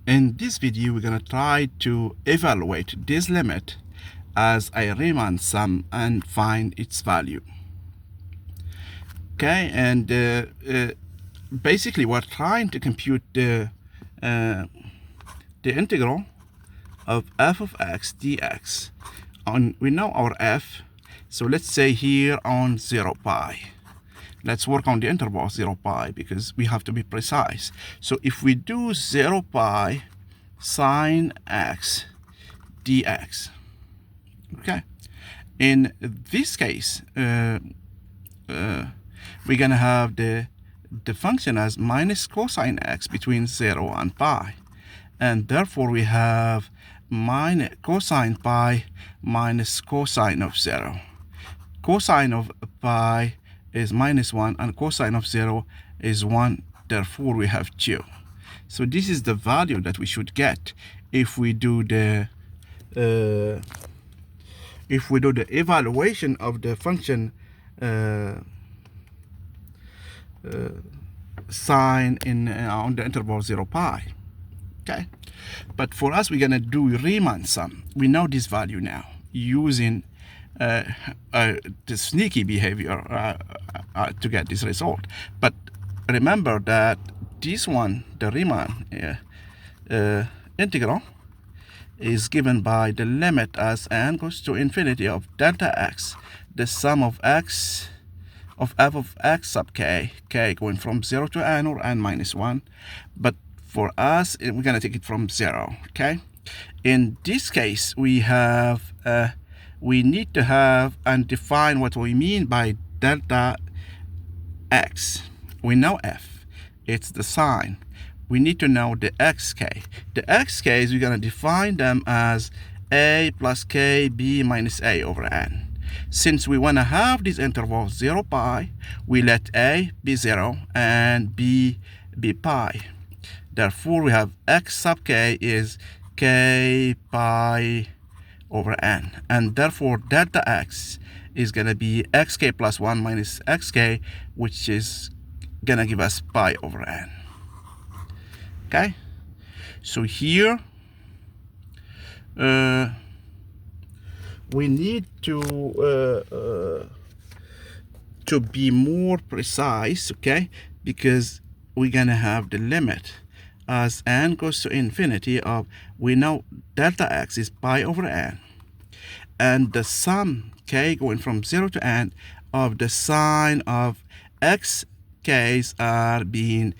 In this video, we're going to try to evaluate this limit as a Riemann sum and find its value. Okay, and basically we're trying to compute the integral of f of x dx. We know our f, so let's say here on 0 pi. Let's work on the interval 0 pi because we have to be precise. So if we do 0 pi sine x dx, okay, in this case we're gonna have the function as minus cosine x between 0 and pi, and therefore we have minus cosine pi minus cosine of 0. Cosine of pi is minus 1 and cosine of 0 is 1, therefore we have 2. So this is the value that we should get if we do the evaluation of the function sine in on the interval 0 pi. Okay, but for us we're gonna do Riemann sum. We know this value now using the sneaky behavior to get this result. But remember that this one, the Riemann integral, is given by the limit as n goes to infinity of delta x, the sum of x of f of x sub k, k going from 0 to n or n minus 1. But for us, we're going to take it from 0, okay? In this case, we have we need to have and define what we mean by delta x. We know f, it's the sign. We need to know the xk. The xk's, we're going to define them as a plus k b minus a over n. Since we want to have this interval 0 pi, we let a be 0 and b be pi. Therefore, we have x sub k is k pi over n, and therefore delta x is going to be xk plus 1 minus xk, which is going to give us pi over n. Okay, so here we need to be more precise, okay, because we're going to have the limit as n goes to infinity of, we know delta x is pi over n, and the sum k going from 0 to n of the sine of x k's are being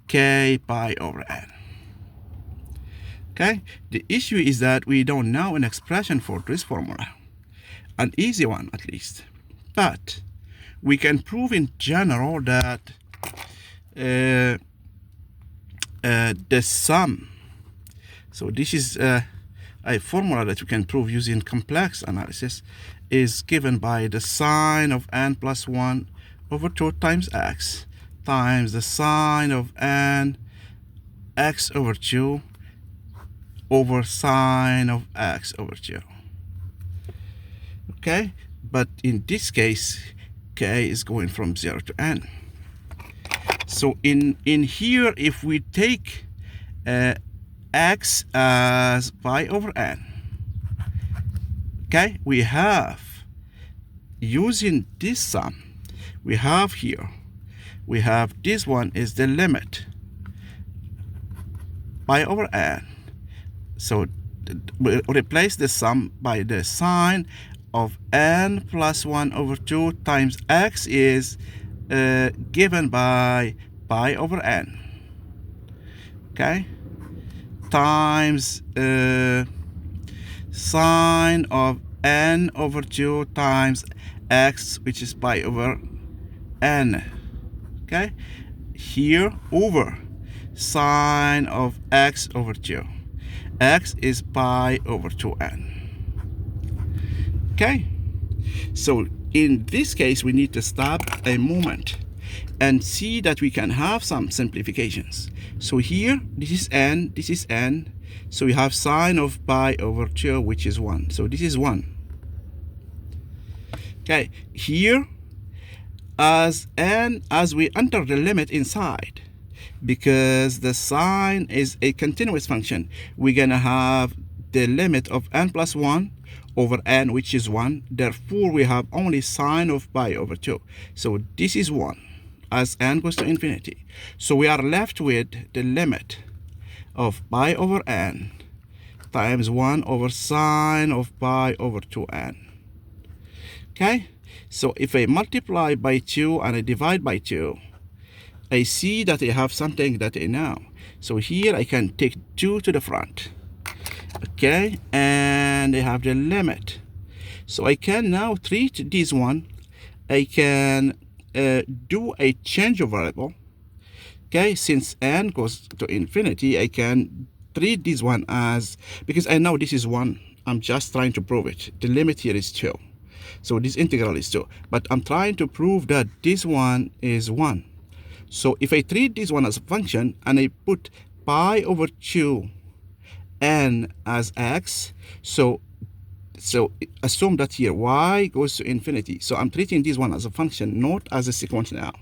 k pi over n. Okay, the issue is that we don't know an expression for this formula, an easy one at least, but we can prove in general that the sum, so this is a formula that we can prove using complex analysis, is given by the sine of n plus 1 over 2 times x times the sine of n x over 2 over sine of x over 2. Okay, but in this case k is going from 0 to n. So in here, if we take x as pi over n, okay, we have, using this sum, we have here, we have this one is the limit pi over n. So we replace the sum by the sine of n plus 1 over 2 times x is given by pi over n, okay, times sine of n over 2 times x, which is pi over n, okay, here over sine of x over 2. X is pi over 2n. Okay, so in this case we need to stop a moment and see that we can have some simplifications. So here, this is n, this is n, so we have sine of pi over 2, which is 1, so this is 1. Okay, here, as we enter the limit inside, because the sine is a continuous function, we're gonna have the limit of n plus 1 over n, which is 1. Therefore, we have only sine of pi over 2. So this is 1 as n goes to infinity. So we are left with the limit of pi over n times 1 over sine of pi over 2n. Okay? So if I multiply by 2 and I divide by 2, I see that I have something that I know. So here I can take 2 to the front. Okay? And I have the limit. So I can now treat this one. I can do a change of variable. Okay? Since n goes to infinity, I can treat this one as, because I know this is 1. I'm just trying to prove it. The limit here is 2. So this integral is 2. But I'm trying to prove that this one is 1. So if I treat this one as a function and I put pi over 2 n as x, so assume that here y goes to infinity. So I'm treating this one as a function, not as a sequence now.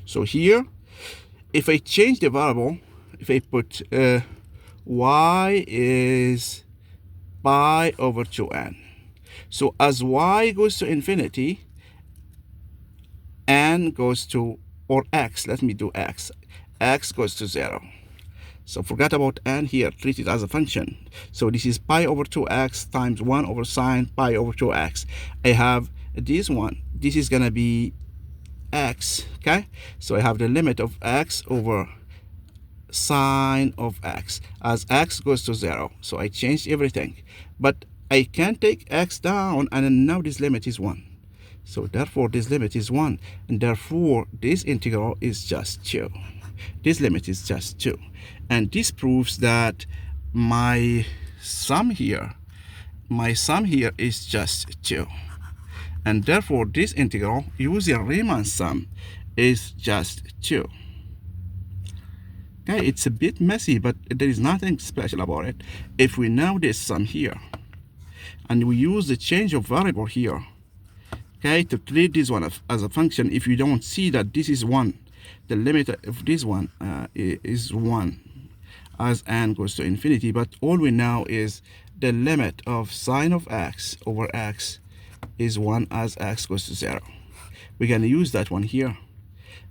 So here, if I change the variable, if I put y is pi over 2n. So as y goes to infinity, n goes to, or x, let me do x. X goes to 0. So forget about n here, treat it as a function. So this is pi over 2x times 1 over sine pi over 2x. I have this one. This is going to be x, okay? So I have the limit of x over sine of x as x goes to 0. So I changed everything. But I can take x down, and now this limit is 1. So therefore this limit is 1, and therefore this integral is just 2. This limit is just 2. And this proves that my sum here is just 2. And therefore this integral using Riemann sum is just 2. Okay, it's a bit messy, but there is nothing special about it. If we know this sum here, and we use the change of variable here, okay, to treat this one as a function, if you don't see that this is 1, the limit of this one is 1 as n goes to infinity. But all we know is the limit of sine of x over x is 1 as x goes to 0. We're going to use that one here.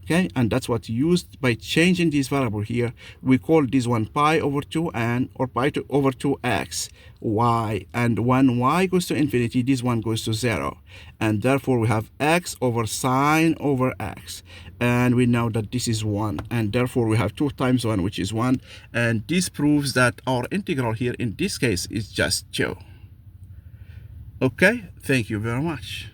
Okay, and that's what used by changing this variable here. We call this one pi over 2n, or pi over 2x y, and when y goes to infinity, this one goes to 0, and therefore we have x over sine over x, and we know that this is 1, and therefore we have 2 times 1, which is 1, and this proves that our integral here in this case is just 2. Okay, thank you very much.